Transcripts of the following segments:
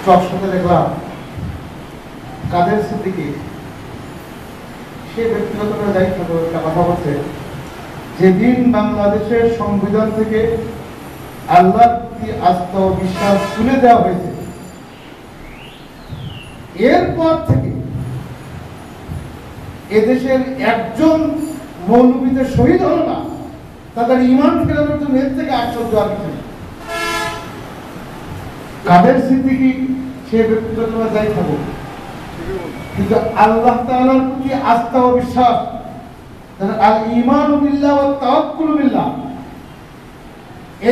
চকশোতে দেখলাম কাদের সিদ্দিকী সে ব্যক্তিগত দায়িত্ব একটা কথা বলছে, যেদিন বাংলাদেশের সংবিধান থেকে আল্লাহর প্রতি আস্থা ও বিশ্বাস তুলে দেওয়া হয়েছে, এরপর থেকে এদেশের একজন মৌলবীদের শহীদ হলো না, তাদের ইমান ফেরানোর জন্য এর থেকে আশ্চর্য আর কিছু নেই। কাদের সিদ্দিকী সে ব্যক্তিগত যাই থাকুক, কিন্তু আল্লাহ তাআলার প্রতি আস্থা ও বিশ্বাস, আল ঈমানু বিল্লাহ ওয়া তাওয়াক্কুলু বিল্লাহ,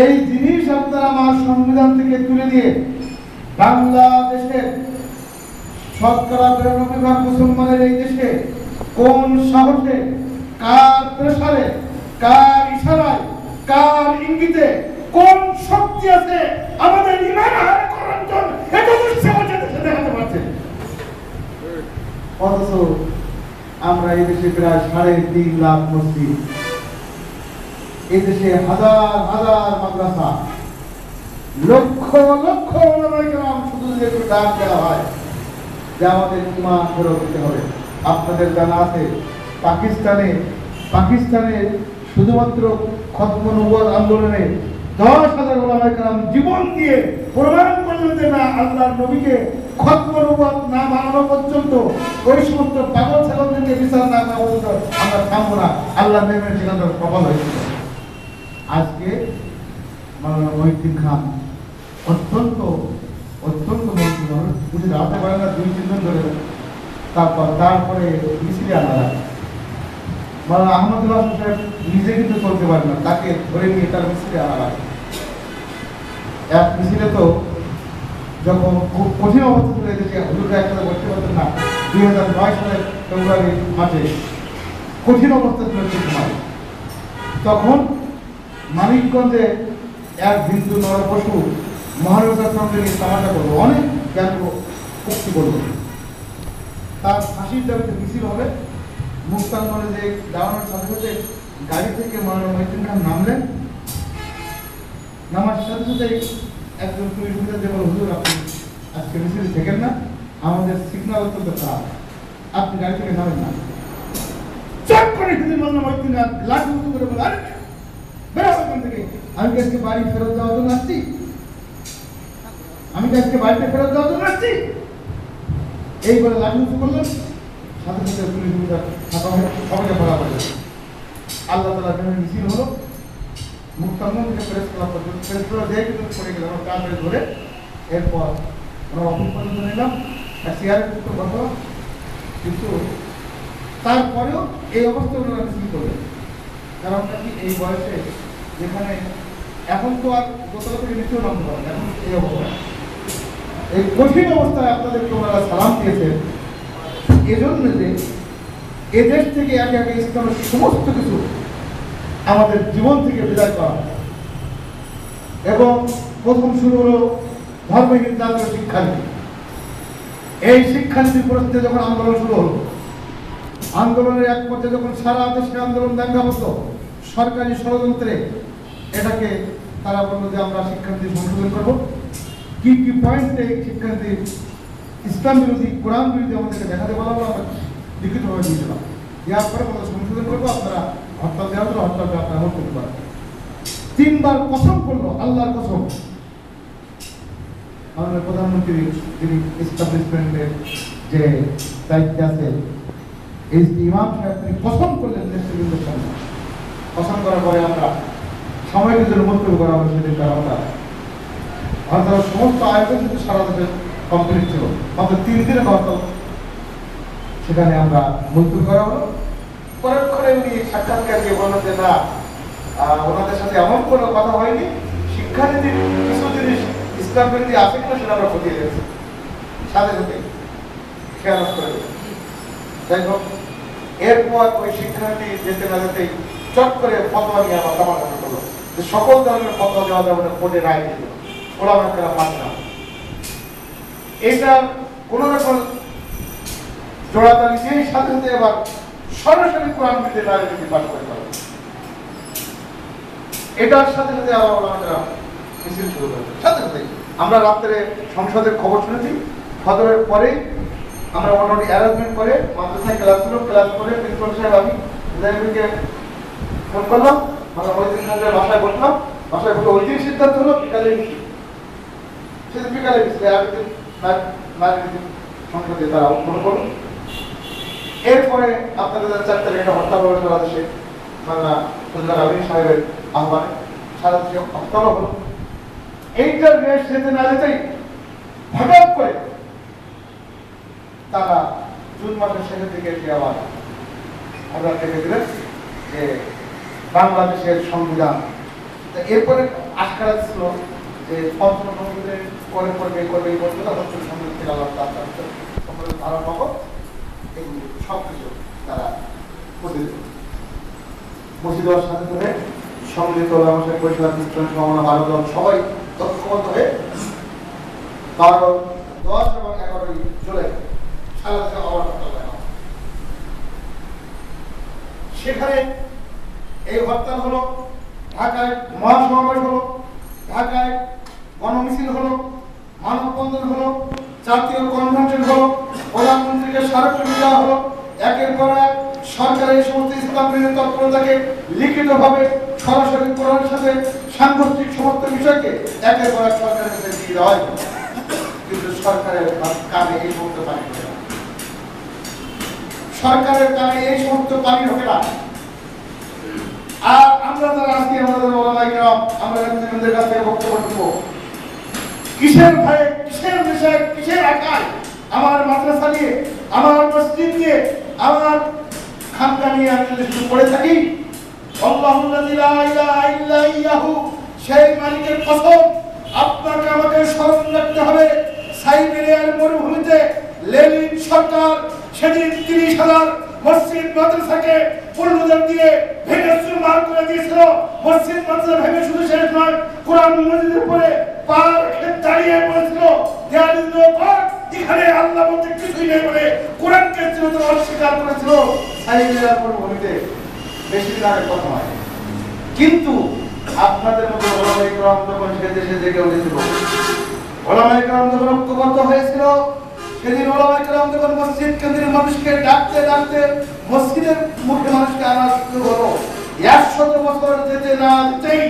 এই জিনিস আপনারা আমার সংবিধান থেকে তুলে দিয়ে বাংলাদেশের শতকরা ৯২% মুসলমানের এই দেশে কোন সাহসে, কার প্রেসারে, কার ইশারায়, কার ইঙ্গিতে, কোন শক্তি আছে আমাদের ঈমান হারা করার জন্য এটা দুঃসাহসের দেশে দেখাতে পারছে। অথচ আমরা এই দেশে প্রায় ৩.৫ লাখ মসজিদ, এই দেশে হাজার হাজার মাদ্রাসা, লক্ষ লক্ষ ওলামায়ে কেরাম, শুধু একটু ডাক দেওয়া হয় যে আমাদের ঈমান ফেরত দিতে হবে। আপনাদের জানা আছে পাকিস্তানে শুধুমাত্র খতম নবুয়ত আন্দোলনে ১০,০০০ ওলামায়ে কেরাম জীবন দিয়ে প্রমাণ করলেন যে না, আল্লাহর নবীকে খতম নবুয়ত না বানানো পর্যন্ত, ওই সমস্ত পাগল ছাগলদেরকে বিচার না করা পর্যন্ত আমরা থামবো না। আল্লাহ নেমের সেখানে সফল হয়েছিল। আজকে মাওলানা মহিউদ্দিন খান অত্যন্ত মন্ত্রী মানুষ, বুঝে দাঁড়াতে পারে না ২-৩ জন ধরে, তারপরে মিছিলে আনা যায়। মাওলানা আহমদুল্লাহ সাহেব নিজে কিন্তু চলতে পারে না, তাকে ধরে নিয়ে তার মিছিলে আনা যায়। এক মিছিলে তো যখন খুব কঠিন অবস্থা চলে এসেছে, হুজুররা একসাথে বসতে পারতেন না, ২০০৯ সালের ফেব্রুয়ারি মাসে কঠিন অবস্থা চলেছে সময়, তখন মানিকগঞ্জে এক হিন্দু নরপশু মহানগর সঙ্গে নিয়ে তামাশা করলো, অনেক জ্ঞান উক্তি করলো। তার ফাঁসির দাবিতে মিছিল হবে, মুক্তার কলেজে দাঁড়ানোর সাথে সাথে গাড়ি থেকে মাওলানা মহিউদ্দিন খান নামলেন। নামার সাথে সাথে একজন পুলিশ অফিসার বলল, হুজুর আপনি আজকে মিছিলে থেকেন না, আমাদের সিগন্যাল অত্যন্ত খারাপ, আপনি গাড়ি থেকে নামেন না। চট করে মাওলানা মহিউদ্দিন খান লাঠি উঁচু করে বলে, আরে বেরো ওখান থেকে, আমি কি আজকে বাড়ি ফেরত যাওয়ার জন্য আসছি? বাড়িতে ফেরত যাওয়ার জন্য আসছি? এই বলে লাঠি উঁচু করলেন, সাথে সাথে পুলিশ অফিসার সবাইকে ধরা পড়ে। আল্লাহ তাআলা মিছিল হলো, মুক্তাঙ্গন থেকে প্রেস ক্লাব পর্যন্ত, প্রেস ক্লাব দিয়ে কিন্তু পড়ে গেলাম কাজে ধরে। এরপর আমরা অফিস পর্যন্ত নিলাম, চেয়ারে কথা, কিন্তু তারপরেও এই অবস্থা ওনারা মিছিল করলেন। কারণটা কি, এই বয়সে যেখানে এখন তো আর দোতলা থেকে নিচেও নামতে পারে, এখন এই অবস্থা, এই কঠিন অবস্থায় আপনাদেরকে ওনারা সালাম দিয়েছেন এজন্য যে এদেশ থেকে একে একে ইসলামের সমস্ত কিছু আমাদের জীবন থেকে বিদায় করা, এবং প্রথম শুরু হলো ধর্মহীন জাতীয় শিক্ষানীতি। এই শিক্ষানীতির বিরুদ্ধে যখন আন্দোলন শুরু হলো, আন্দোলনের এক পর্যায়ে যখন সারা দেশে আন্দোলন দাঙ্গাবদ্ধ, সরকারি ষড়যন্ত্রে এটাকে তারা বলল যে আমরা শিক্ষানীতি সংশোধন করবো। কি কি পয়েন্টে শিক্ষানীতি ইসলাম বিরোধী, কোরআন বিরোধী আমাদেরকে দেখাতে বলা হলো, আমরা লিখিতভাবে দিয়েছিলাম, দেওয়ার পরে আমরা সংশোধন করবো, আপনারা হরতাল দেওয়া হলো, হরতালটা আপনারা আমল করতে পারেন। ৩ বার কসম করলো, আল্লাহর কসম। আমাদের প্রধানমন্ত্রী যিনি এস্টাবলিশমেন্টের যে দায়িত্বে আছে, এই ইমাম সাহেব তিনি কসম করলেন নেতৃবৃন্দের সামনে। কসম করার পরে আমরা সাময়িকের জন্য মন্তব্য করা হবে, সেদিন হরতাল সমস্ত আয়োজন কিন্তু সারা দেশে কমপ্লিট ছিল, মাত্র 3 দিনের হরতাল, সেখানে আমরা মন্তব্য করা হলো। পরক্ষণে উনি সাক্ষাৎকার দিয়ে বললেন যে না, ওনাদের সাথে এমন কোনো কথা হয়নি, শিক্ষানীতির কিছু জিনিস ইসলাম বিরোধী আছে কিনা সেটা আমরা খতিয়ে দেখছি, সাথে সাথে খেয়াল করে দেব। যাই হোক, এরপর ওই শিক্ষানীতি যেতে না যেতেই চট করে ফতোয়া নিয়ে আবার সমাধান করলো যে সকল ধরনের ফতোয়া দেওয়া যাবে না, কোর্টে রায় দিল, ওলামায়ে কেরাম মানছে না। এইটা কোন রকম জোড়াতালি দিয়ে সাথে সাথে এবার সরাসরি কোরআন বিরোধী রাজনীতি পাঠ করে পারে, এটার সাথে সাথে আবার ওলামায়ে কেরাম মিছিল শুরু করে সাথে সাথে আমরা রাত্রে সংসদের খবর শুনেছি, ফজরের পরেই আমরা মোটামুটি অ্যারেঞ্জমেন্ট করে মাদ্রাসায় ক্লাস হলো, ক্লাস করে প্রিন্সিপাল সাহেব আমি জাহিদুলকে ফোন করলাম, আমরা মহিউদ্দিন সাহেবের বাসায় বসলাম, বাসায় বসে ওই দিন সিদ্ধান্ত হলো বিকালে মিছিল, সেদিন বিকালে মিছিল সংসদে তারা উদ্বোধন করলো। এরপরে আপনাদের 4 তারিখে হরতাল হলো সারা দেশে, আমির সাহেবের আহ্বানে সারা দেশে হরতাল হলো। এইটার রেশ যেতে না যেতেই হঠাৎ করে তারা জুন মাসের শেষের দিকে এসে আবার আমরা দেখে দিলেন যে বাংলাদেশের সংবিধান। এরপরে আশা ছিল যে পঞ্চম সংবিধানের পরে করবে করবে এই বছর সংবিধান থেকে আলাদা সংবিধান ধারা পাবো, এগুলি সব কিছু তারা করে দিল। বসে দেওয়ার সাথে সাথে সম্মিলিত ব্যবসায়িক পরিষেবা বিস্তরণ সম্ভাবনা 12 দল সবাই ঐক্যবদ্ধ হয়ে 12, 10 এবং 11 জুলাই সারা দেশে আবার হরতাল দেওয়া। সেখানে এই হরতাল হলো, ঢাকায় মহাসমাবেশ হলো, ঢাকায় গণমিছিল হলো, মানববন্ধন হলো, জাতীয় কনভেনশন হলো, প্রধানমন্ত্রীকে স্মারকলিপি দেওয়া হলো। একের পর এক সরকার এই সমস্ত ইসলাম বিরোধী তৎপরতাকে লিখিতভাবে সরাসরি কোরআনের সাথে সাংঘর্ষিক সমস্ত বিষয়কে একের পর এক সরকারের কাছে দিয়ে দেওয়া হয়, কিন্তু সরকারের কানে এই সমস্ত পানি ঢোকে না, সরকারের কানে এই সমস্ত পানি ঢোকে না। আর আমরা যারা আজকে আমাদের ওলামায়ে কেরাম আমরা নেতৃবৃন্দের কাছ থেকে বক্তব্য দেব, কিসের ভয়ে, কিসের দেশে, কিসের আকায় আমার মাদ্রাসা নিয়ে, আমার মসজিদ নিয়ে, আমার খানকা নিয়ে আমি যদি শুধু পড়ে থাকি, আল্লাহুল্লাযী লা ইলাহা ইল্লা ইয়াহু, সেই মালিকের কসম আপনাকে আমাকে স্মরণ রাখতে হবে। সাইবেরিয়ার মরুভূমিতে লেনিন সরকার সেদিন 30,000 মসজিদ মাদ্রাসাকে পুনরুদ্ধার দিয়ে ভেঙে চুরমার করে দিয়েছিল। মসজিদ মাদ্রাসা ভেঙে শুধু শেষ নয়, কোরআন মসজিদের উপরে পা রেখে দাঁড়িয়ে পড়েছিল, এখানে আল্লাহ বলতে কিছুই নেই বলে কোরআনকে চিরতরে অস্বীকার করেছিল। সাইবেরিয়ার মরুভূমিতে বেশি দিন আগের কথা নয়, কিন্তু আপনাদের মতো ওলামায়ে কেরাম যখন সে দেশে জেগে উঠেছিল, ওলামায়ে কেরাম যখন ঐক্যবদ্ধ হয়েছিল, সেদিন ওলামায়ে কেরাম যখন মসজিদ কেন্দ্রের মানুষকে ডাকতে ডাকতে মসজিদের মুখে মানুষকে আনা শুরু হলো, 100 বছর যেতে না যেতেই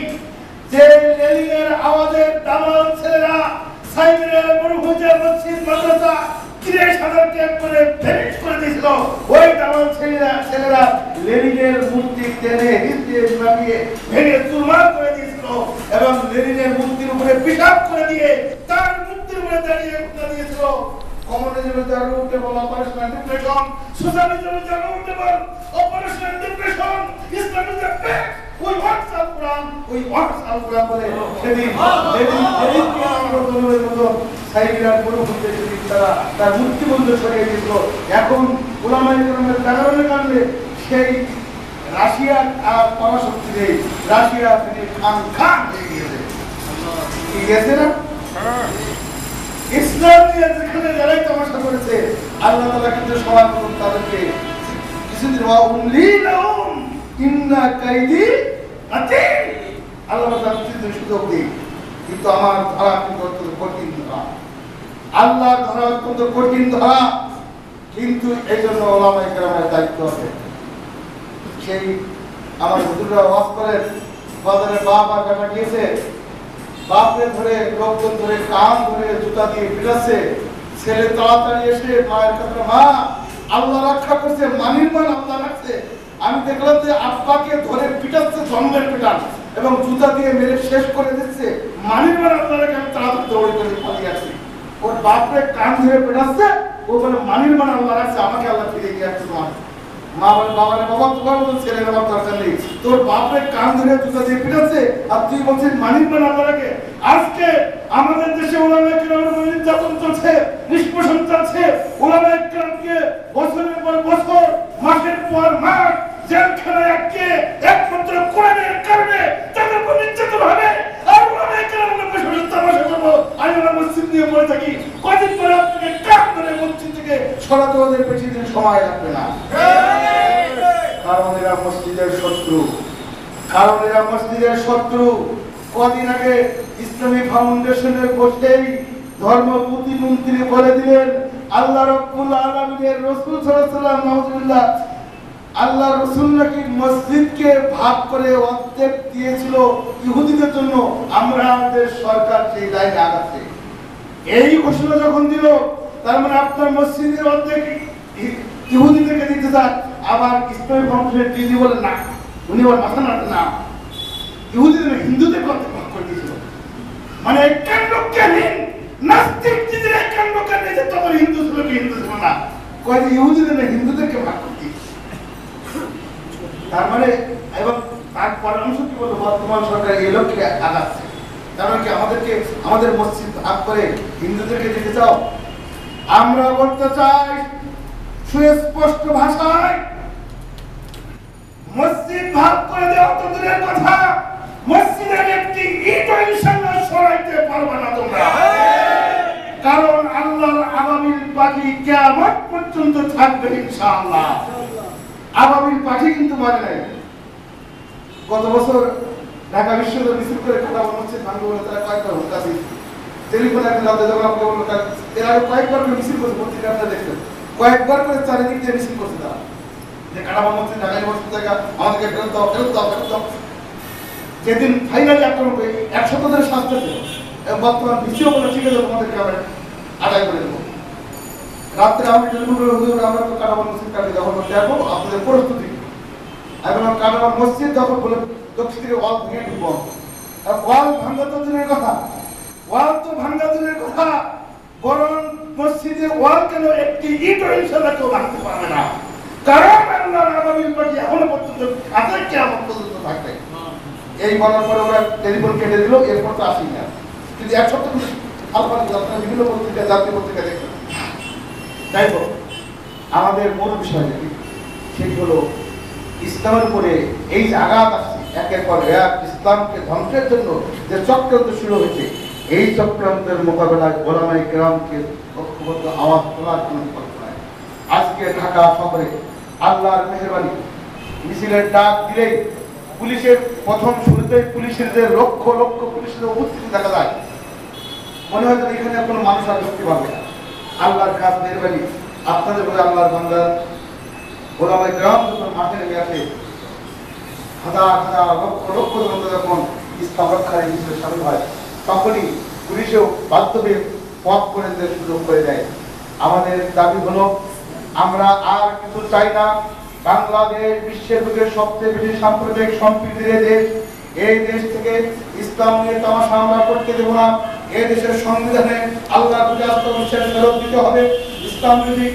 যে লেনিনের আওয়াজের দামাল ছেলেরা সাইবেরিয়ার মরুভূমিতে মসজিদ মাদ্রাসা 30,000 কে করে ভেঙে করে দিয়েছিল, ওই দামাল ছেলেরা লেনিনের মূর্তি টেনে হিঁচড়ে নামিয়ে ভেঙে চুরমার করে দিয়েছিল এবং লেনিনের মূর্তির উপরে পিশাব করে দিয়ে তার মূর্তির উপরে দাঁড়িয়ে দিয়েছিল। কমিউনিজমের জন্য উঠেবল অপারেশনাল ডিপ্রেশন, সোশ্যালিজমের জন্য উঠেবল অপারেশনাল ডিপ্রেশন, ইসলামিজম ব্যাক ওই ওয়াটসঅ্যাপ কোরআন, ওই ওয়াটসঅ্যাপ কোরআন বলে সেদিন কি আমরা দলের মতো সাইবেরিয়ার মরুভূমিতে সেদিন তারা তার মুক্তি বন্ধ সরিয়ে দিয়েছিল। এখন ওলামায়ে কেরামের জাগরণের কারণে সেই রাশিয়ার আর পরাশক্তি নেই, রাশিয়া থেকে খান হয়ে গিয়েছে, কি গেছে না? ইসলাম নিয়ে যেখানে যারাই তামাশা করেছে, আল্লাহ তাআলা কিন্তু সবার প্রথম তাদেরকে কিছুদিন ইন্না কাইদি আতীন, আল্লাহ তাআলা সুযোগ দিই, কিন্তু আমার ধারা কিন্তু অত্যন্ত কঠিন ধারা, আল্লাহর ধারা অত্যন্ত কঠিন ধারা। কিন্তু এই জন্য ওলামায়ে কেরামের দায়িত্ব আছে। সেই আমার হুজুররা ওয়াজ করেন, বাজারে বাপ আর বেটা গিয়েছে, বাপরে ধরে লোকজন ধরে কান ধরে জুতা দিয়ে পিটাচ্ছে, ছেলে তাড়াতাড়ি এসে মায়ের কাছে, মা আল্লাহ রক্ষা করছে, মানির মান আল্লাহ রাখছে। আমি দেখলাম যে আব্বাকে ধরে পিটাচ্ছে, জন্মের পিটান, এবং জুতা দিয়ে মেরে শেষ করে দিচ্ছে, মানির মান আল্লাহ রেখে আমি তাড়াতাড়ি দৌড়ে করে পালিয়ে আসছি। ওর বাপরে কান ধরে পিটাচ্ছে, ও বলে মানির মান আল্লাহ রাখছে, আমাকে আল্লাহ ফিরে গিয়ে আসছে। তোমার মা বলে, বাবা রে বাবা, তোমার মতো ছেলে আমার দরকার নেই, তোর বাপরে কান ধরে জুতা দিয়ে পিটাচ্ছে আর তুই বলছিস মানির মান আল্লাহ রাখে। আজকে আমাদের দেশে ওলামায়ে কেরামের উপর নির্যাতন চলছে, নিষ্পেষণ চলছে, ওলামায়ে কেরামকে বছরের পর বছর, মাসের পর মাস জেলখানায় আটকে একমাত্র কোরআনের কারণে তাদের উপর নির্যাতন হবে। আর ওলামায়ে কেরামের বসে তামাশা করবো, আমি আমার মসজিদ নিয়ে পড়ে থাকি, কদিন পরে আপনাকে কান ধরে মসজিদ থেকে সরাতে ওদের বেশি দিন সময় লাগবে না। কারণ এরা মসজিদের শত্রু, কারণ এরা মসজিদের শত্রু। কদিন আগে ইসলামী ফাউন্ডেশনের বসেই ধর্ম প্রতিমন্ত্রী বলে দিলেন আল্লাহ রাব্বুল আলামিনের রাসূল সাল্লাল্লাহু আলাইহি ওয়াসাল্লাম নাউজুবিল্লাহ আল্লাহ রাসূল নাকি মসজিদকে ভাগ করে অর্ধেক দিয়েছিল ইহুদিদের জন্য, আমরা আমাদের সরকার সেই লাইনে আগাচ্ছে। এই ঘোষণা যখন দিল তার মানে আপনার মসজিদের অর্ধেক ইহুদিদেরকে দিতে চান, আবার ইসলামী ফাউন্ডেশনের দিদি বলেন না, উনি ওর মাথা নাড়েন না, ইহুদিদের হিন্দুদের অর্ধেক ভাগ করে দিয়েছিল। মানে কাণ্ডজ্ঞানহীন নাস্তিক দিদির কাণ্ডজ্ঞান নেই যে তখন হিন্দু ছিল কি হিন্দু ছিল না, কয় যে ইহুদিদের হিন্দুদেরকে ভাগ করে দিয়েছে। তার মানে এবং তার পরামর্শ কি বলবো, বর্তমান সরকার এই লক্ষ্যে আগাচ্ছে। তার মানে কি আমাদেরকে আমাদের মসজিদ ভাগ করে হিন্দুদেরকে দিতে চাও? আমরা বলতে চাই সুস্পষ্ট ভাষায়, মসজিদ ভাগ করে দেওয়া তো দূরের কথা, মসজিদের একটি ইট ইনশাআল্লাহ সরাইতে পারবে না তোমরা। কারণ আল্লাহর আবাবিল পাখি কিয়ামত পর্যন্ত থাকবে ইনশাআল্লাহ। আবাবিল পাখি কিন্তু মানে নাই। গত বছর ঢাকা বিশ্ববিদ্যালয় মিছিল করে কাটাবো মসজিদ ভাঙবে বলে তারা কয়েকবার হুঁকা দিয়েছে। টেলিফোন একটা রাতে যখন আমাকে বললো এর আগে কয়েকবার করে মিছিল করছে, পত্রিকা আপনারা দেখছেন, কয়েকবার করে চারিদিক দিয়ে মিছিল করছে তারা যে কাটাবো মসজিদ ঢাকা ইউনিভার্সিটি থেকে আমাদেরকে ফেরত দাও ফেরত দাও ফেরত দাও। যেদিন ফাইনালি আক্রমণ করে 100 ধরে শাস্তি ছিল এবং বর্তমান ভিসিও বলে ঠিক আছে তোমাদেরকে আমরা আদায় করে দেবো। রাত্রে আমি টেলিফোন করে হুজুর আমরা তো কাটাবো মসজিদ কাটে যখন দেখো আপনাদের প্রস্তুতি, এবং কাটাবো মসজিদ যখন বলে দক্ষিণ থেকে ওয়াল ভেঙে ঢুকবো। ওয়াল ভাঙ্গা তো দূরের কথা, ওয়াল তো ভাঙ্গা দূরের কথা, বরং মসজিদের ওয়াল কেন একটি ইট ইনশাআল্লাহ কেউ ভাঙতে পারবে না। কারণ আল্লাহর আবাবিল পাখি এখনো পর্যন্ত আজকে কিয়ামত পর্যন্ত থাকবে। এই বলার পরে ওরা টেলিফোন কেটে দিল, এরপর তো আসি না। কিন্তু এক সপ্তাহ আপনারা বিভিন্ন পত্রিকা জাতীয় পত্রিকা দেখবেন। যাই হোক, আমাদের মূল বিষয় যেটি সেটি হলো ইসলামের উপরে এই যে আঘাত আসছে একের পর এক, ইসলামকে ধ্বংসের জন্য যে চক্রান্ত শুরু হয়েছে, এই চক্রান্তের মোকাবেলায় ওলামায়ে কেরামকে ঐক্যবদ্ধ আওয়াজ তোলার কোনো বিকল্প নাই। আজকে ঢাকা শহরে আল্লাহর মেহেরবানি মিছিলের ডাক দিলেই পুলিশের প্রথম শুরুতেই পুলিশের যে লক্ষ লক্ষ পুলিশের উপস্থিতি দেখা যায়, মনে হয় যেন এখানে কোনো মানুষ আর ঢুকতে পারবে না। আল্লাহর কাজ মেহেরবানি, আপনাদের বলে আল্লাহর বান্দা ওলামায়ে কেরাম যখন মাঠে নেমে আসে, হাজার হাজার লক্ষ লক্ষ জনতা যখন ইসলাম রক্ষার এই মিছিলে সামিল হয়, তখনই পুলিশেও বাস্তবে পথ করে দিতে সুযোগ করে দেয়। আমাদের দাবি হলো আমরা আর কিছু চাই না। বাংলাদেশ বিশ্বের বুকে সবচেয়ে বেশি সাম্প্রদায়িক সম্প্রীতির দেশ, এই দেশ থেকে ইসলাম নিয়ে তামাশা আমরা করতে দেব না। এই দেশের সংবিধানে আল্লাহর প্রতি আত্মবিশ্বাস ফেরত দিতে হবে। ইসলাম বিরোধী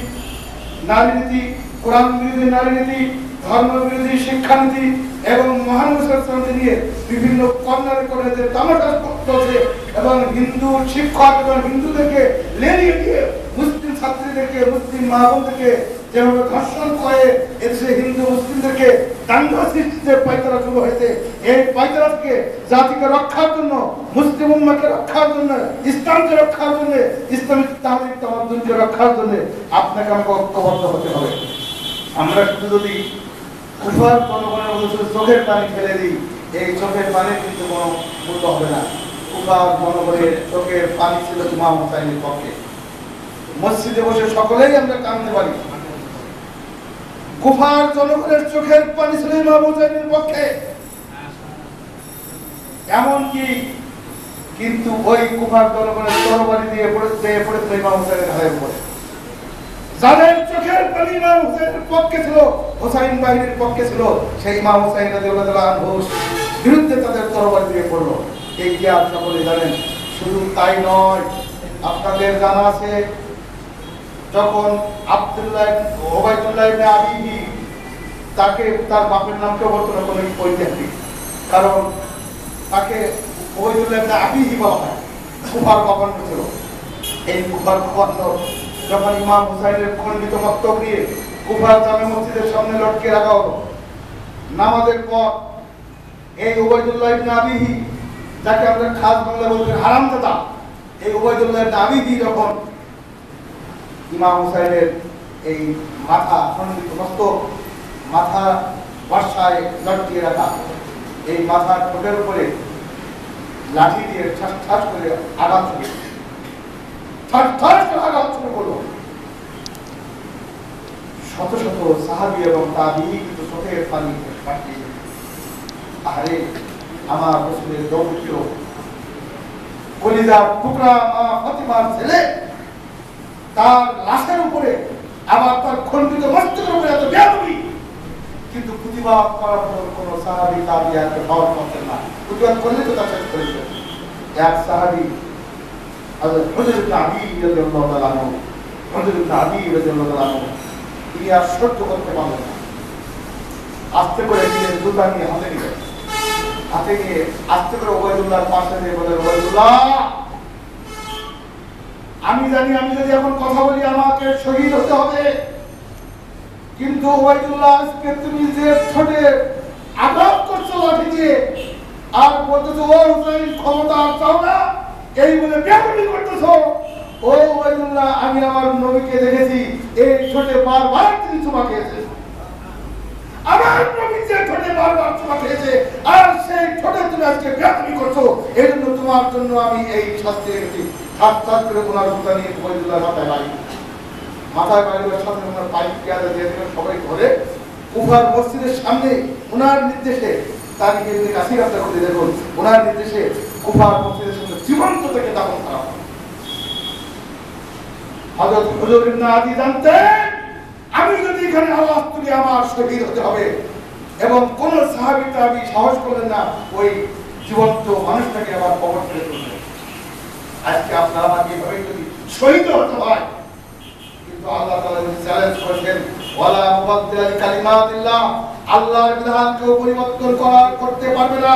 নারী নীতি, কোরআন বিরোধী নারী নীতি, ধর্ম বিরোধী শিক্ষানীতি এবং মহানবী নিয়ে বিভিন্ন কর্নারে কর্নারে তামাশা চলছে এবং হিন্দু শিক্ষক এবং হিন্দুদেরকে লেলিয়ে দিয়ে মুসলিম ছাত্রীদেরকে, মুসলিম মা বোনদেরকে যেভাবে ধর্ষণ করে এদেশে হিন্দু মুসলিমদেরকে দাঙ্গা সৃষ্টিতে পায়তারা শুরু হয়েছে। এই পায়তারাকে জাতিকে রক্ষার জন্য, মুসলিম উম্মাহকে রক্ষার জন্য, ইসলামকে রক্ষার জন্য, ইসলামিক তাহলিক তামাদ্দুনকে রক্ষার জন্য আপনাকে আমাকে ঐক্যবদ্ধ হতে হবে। আমরা শুধু যদি কুফার জনগণের মধ্যে চোখের পানি ফেলে দিই, এই চোখের পানির কিন্তু কোনো মূল্য হবে না। কুফার জনগণের চোখের পানি ছিল ইমাম হুসাইনের পক্ষে। মসজিদে বসে সকলেই আমরা কাঁদতে পারি, কুফার জনগণের চোখের পানি ছিল ইমাম হুসাইনের পক্ষে। এমনকি কিন্তু ওই কুফার জনগণের তরবারি দিয়ে পড়েছিল ইমাম হুসাইনের ঘাড়ের উপরে। যাদের চোখের পানি ইমাম হুসাইনের পক্ষে ছিল, হুসাইন বাহিনীর পক্ষে ছিল, সেই ইমাম হুসাইন রাদিয়াল্লাহু আনহুর বিরুদ্ধে তাদের তরবারি দিয়ে পড়লো। এই কি আর সকলে জানেন? শুধু তাই নয়, আপনাদের জানা আছে যখন আব্দুল্লাহ ওবাইদুল্লাহ ইবনে আবিহি, তাকে তার বাপের নামকে বলতো না কোনো ঐতিহাসিক, কারণ তাকে ওবাইদুল্লাহ ইবনে আবিহি বলা হয়, কুফার গভর্নর ছিল। এই কুফার গভর্নর যখন ইমাম হুসাইনের খণ্ডিত মস্তক নিয়ে কুফার জামে মসজিদের সামনে লটকে রাখা হলো, নামাজের পর এই ওবাইদুল্লাহ ইবনে আবিহি, যাকে আমরা খাস বাংলা বলতে হারামজাদা, এই ওবাইদুল্লাহ ইবনে আবিহি যখন ইমাম হুসাইনের এই মাথা খণ্ডিত মস্তক, মাথা বর্ষায় লটকিয়ে রাখা, এই মাথার ঠোঁটের উপরে লাঠি দিয়ে ঠাস ঠাস করে আঘাত শুরু করলো, ঠাস ঠাস করে আঘাত শুরু করলো। শত শত সাহাবী এবং তাবিঈ কিন্তু চোখের পানি পাঠিয়ে দিল। আরে আমার রাসূলের দৌড় কলিজার টুকরা মা ফাতিমার ছেলে, তার লাশের উপরে আবার তার খণ্ডিত মস্তকের উপরে এত বেয়াদবি, কিন্তু প্রতিবাদ করার পর কোন সাহাবী তাবিঈকে হওয়ার করতেন না। প্রতিবাদ করলে তো তা শেষ করে দিত। এক সাহাবী হযরত হুজর ইবনে আবী রাদিয়াল্লাহু তাআলা আনহু, হুজর ইবনে আবী রাদিয়াল্লাহু তাআলা আনহু তিনি আর সহ্য করতে পারলেন না। আস্তে করে তিনি জুতা নিয়ে হাতে নিলেন, হাতে নিয়ে আস্তে করে ওবাইদুল্লাহর পাশে নিয়ে বলেন, ওবাইদুল্লাহ, আমি জানি আমি যদি এখন কথা বলি আমাকে শহীদ হতে হবে, কিন্তু ওবাইদুল্লাহ আজকে তুমি যে ঠোঁটে আঘাত করছো লাঠি দিয়ে, আর বলতেছো ও হুসাইন ক্ষমতা চাও না, এই বলে বেয়াদবি করতেছো। ও ওবাইদুল্লাহ, আমি আমার নবীকে দেখেছি এই ঠোঁটে বারবার তিনি চুমা খেয়েছে, আমার নবী যে ঠোঁটে বারবার চুমা খেয়েছে, আর সেই ঠোঁটে তুমি আজকে বেয়াদবি করছো, এই জন্য তোমার জন্য আমি এই শাস্তি রেখেছি। হাত হাত করে ওনার জুতা নিয়ে ওবাইদুল্লাহর মাথায় বাড়ি, মাথায় বাড়ির সাথে ওনার পাইপ পেয়াদা দিয়ে দিলেন সবাই ধরে কুফার মসজিদের সামনে ওনার নির্দেশে, তারিখে যদি কাশি রাস্তা করে দেখুন, ওনার নির্দেশে কুফার মসজিদের সামনে জীবন্ত থেকে দাফন করা হয়। হযরত হুজর ইবনে আদি জানতেন আমি যদি এখানে আওয়াজ তুলি আমার শহীদ হতে হবে, এবং কোন সাহাবী তাবী সাহস করলেন না ওই জীবন্ত মানুষটাকে আবার কবর করে তুললেন। আজকে আপনারা আমাকে এভাবে যদি শহীদ হতে হয়, কিন্তু আল্লাহ তাআলা চ্যালেঞ্জ করেছেন, ওয়ালা মুবাদদিলা লিকালিমাতিল্লাহ, আল্লাহর বিধান কেউ পরিবর্তন করতে পারবে না।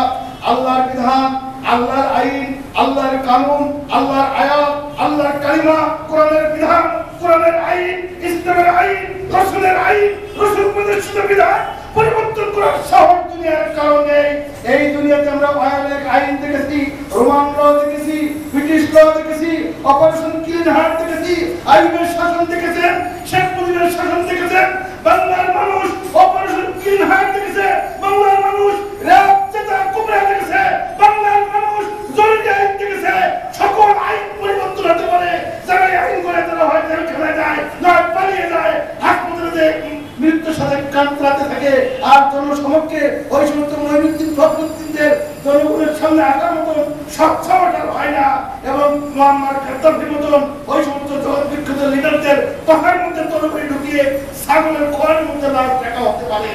আল্লাহর বিধান, আল্লাহর আইন, আল্লাহর কানুন, আল্লাহর আয়াত, আল্লাহর কালিমা, কোরআনের বিধান, কোরআনের আইন, ইসলামের আইন, রাসূলের আইন, রাসূল প্রদর্শিত বিধান পরিবর্তন করার সাহস দুনিয়ার কারণ নেই। এই দুনিয়াতে আমরা অনেক আইন দেখেছি, রোমান ল দেখেছি, ব্রিটিশ ল দেখেছি, অপারেশন ক্লিন হার্ট দেখেছি, আইয়ুবের শাসন দেখেছেন, শেখ মুজিবের শাসন দেখেছেন। বাংলার মানুষ অপারেশন ক্লিন হার্ট দেখেছে, বাংলার মানুষ র্যাব চেতা কুবরা দেখেছে, বাংলার মানুষ জরুরি আইন দেখেছে। সকল আইন পরিবর্তন হতে পারে, যারা আইন করে তারা হয় জেলখানায় যায়, নয় পালিয়ে যায়, হাসপাতালে মৃত্যুর সাথে কাতরাতে থাকে। আর জনসমক্ষে ওই সমস্ত মঈনুদ্দিন ফখরুদ্দিনদের জনগণের সামনে আসার মতন সচ্ছলতা হয় না, এবং মুয়াম্মার গাদ্দাফির মতন ওই সমস্ত জগৎ বিখ্যাত লিডারদের পাহাড়ের মধ্যে তরবারি ঢুকিয়ে ছাগলের খোয়ার মধ্যে লাশ দেখা হতে পারে।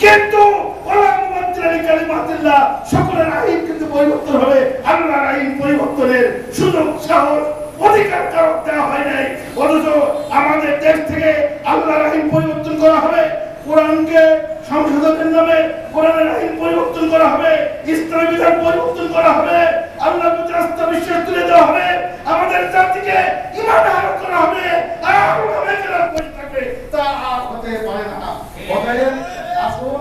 কিন্তু ওয়ালা মুবাদদিলা লিকালিমাতিল্লাহ, সকলের আইন কিন্তু পরিবর্তন হবে, আল্লাহর আইন পরিবর্তনের সুযোগ সাহস অধিকার কারণ দেওয়া হয় নাই। অথচ আমাদের দেশ থেকে আল্লাহর আইন পরিবর্তন করা হবে, কোরআনকে সংশোধনের নামে কোরআনের আইন পরিবর্তন করা হবে, ইসলামী বিধান পরিবর্তন করা হবে, আল্লাহর প্রতি আস্থা বিশ্বাস তুলে দেওয়া হবে, আমাদের জাতিকে ঈমান হারাম করা হবে, আর ওলামায়ে বসে থাকবে, তা আর হতে পারে না। অতএব আসুন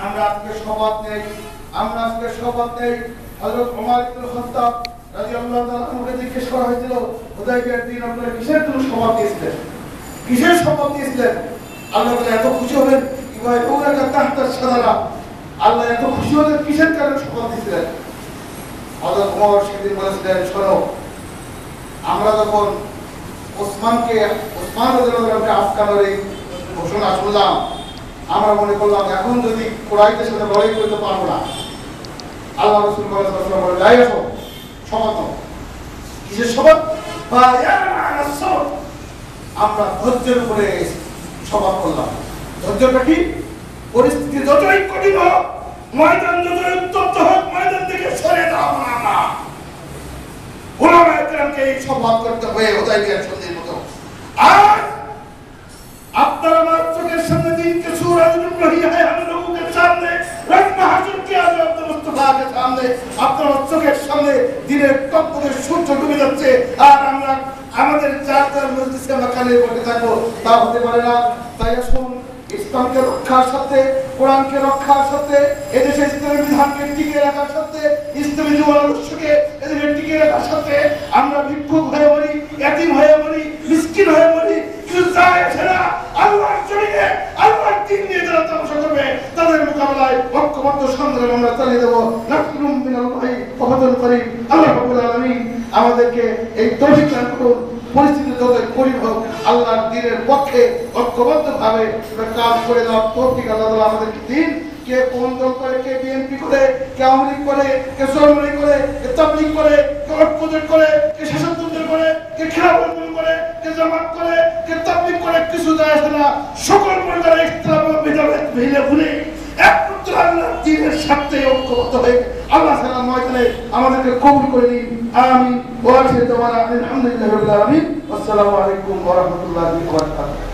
আমরা আজকে শপথ নেই, আমরা আজকে শপথ নেই। হযরত ওমর ইবনে খাত্তাব রাদিয়াল্লাহু তাআলা আনহুকে জিজ্ঞেস করা হয়েছিল, হুদায়বিয়ার দিন আপনারা কিসের জন্য শপথ নিয়েছিলেন, কিসের শপথ নিয়েছিলেন? আল্লাহ তাআলা এত খুশি হলেন, ইবাইউনাকা তাহতা শাজারা, আল্লাহ এত খুশি হলেন কিসের কারণে শপথ নিয়েছিলেন? হযরত ওমর সেদিন বলেছিলেন, শোনো, আমরা যখন ওসমান রাদিয়াল্লাহু আনহুকে আটকানোর এই ঘোষণা শুনলাম, আমরা মনে করলাম এখন যদি কুরাইশদের সাথে লড়াই করতে পারবো না, আল্লাহ রাসূল সাল্লাল্লাহু আলাইহি ওয়াসাল্লাম বলেন, যাই আসো শপথ নাও। কিসের শপথ? আমরা ধৈর্যের উপরে শপথ করলাম। ধৈর্যটা কি? পরিস্থিতি যতই কঠিন হোক, ময়দান যতই উত্তপ্ত হোক, ময়দান থেকে সরে দাও না। উলামায়ে কেরামকে এই শপথ করতে হয়ে হুদায়বিয়ার সন্ধির মতো। আর আপনারা আমার চোখের সামনে দিনকে সূরাতুল ইব্রাহিম হামলুকের সামনে, রাজমা হাসুর কিয়ামত আব্দুল মুস্তাফাকে সামনে, আপনার চোখের সামনে দিনের টপকে সূর্য ডুবে যাচ্ছে, আর আমরা আমাদের চারটার মজলিসে আমরা কালে বসে থাকবো, তা হতে পারে না। তাই আসুন ইসলামকে রক্ষার সাথে, কোরআনকে রক্ষার সাথে, এদেশে ইসলামের বিধানকে টিকিয়ে রাখার সাথে, ইসলামী জীবন আদর্শকে এদেশে টিকিয়ে রাখার সাথে আমরা ভিক্ষুক হয়ে মরি, এতিম হয়ে মরি, মিসকিন হয়ে মরি, কিছু যায় আসে না। আল্লাহর জমিনে আল্লাহর দ্বীন নিয়ে যারা তপস্যা করবে তাদের মোকাবেলা মোকাবেলায় ঐক্যবদ্ধ সংগ্রাম আমরা চালিয়ে দেবো। নাসরুম মিনাল্লাহি ওয়া ফাতহুন করিম। আল্লাহ রাব্বুল আলামিন আমাদেরকে এই তৌফিক দান করুন। পরিস্থিতি যতই কঠিন হোক, আল্লাহর দ্বীনের পক্ষে ঐক্যবদ্ধভাবে কাজ করে দেওয়ার তৌফিক আল্লাহ তাআলা আমাদেরকে দিন। কে কোন দল করে, কে বিএনপি করে, কে আওয়ামী লীগ করে, কে সরমনি করে, কে তাবলীগ করে, কে ঐক্যজোট করে, কে শাসনতন্ত্র করে, কে খেলাফত করে, কে জামাত করে, কে তাবলীগ করে, কিছু যায় আসে না। সকল প্রকার ইখতিলাফ ও ভেদাভেদ ভেঙে ভুলে একমাত্র আল্লাহর দ্বীনের সাথে ঐক্যবদ্ধ হয়ে আল্লাহ তাআলা ময়দানে আমাদেরকে কবুল করে নিন। আমিন। ওয়া আখিরু দাওয়ানা আলহামদুলিল্লাহি রাব্বিল আলামিন। আসসালামু আলাইকুম ওয়া রাহমাতুল্লাহি ওয়া বারাকাতুহু।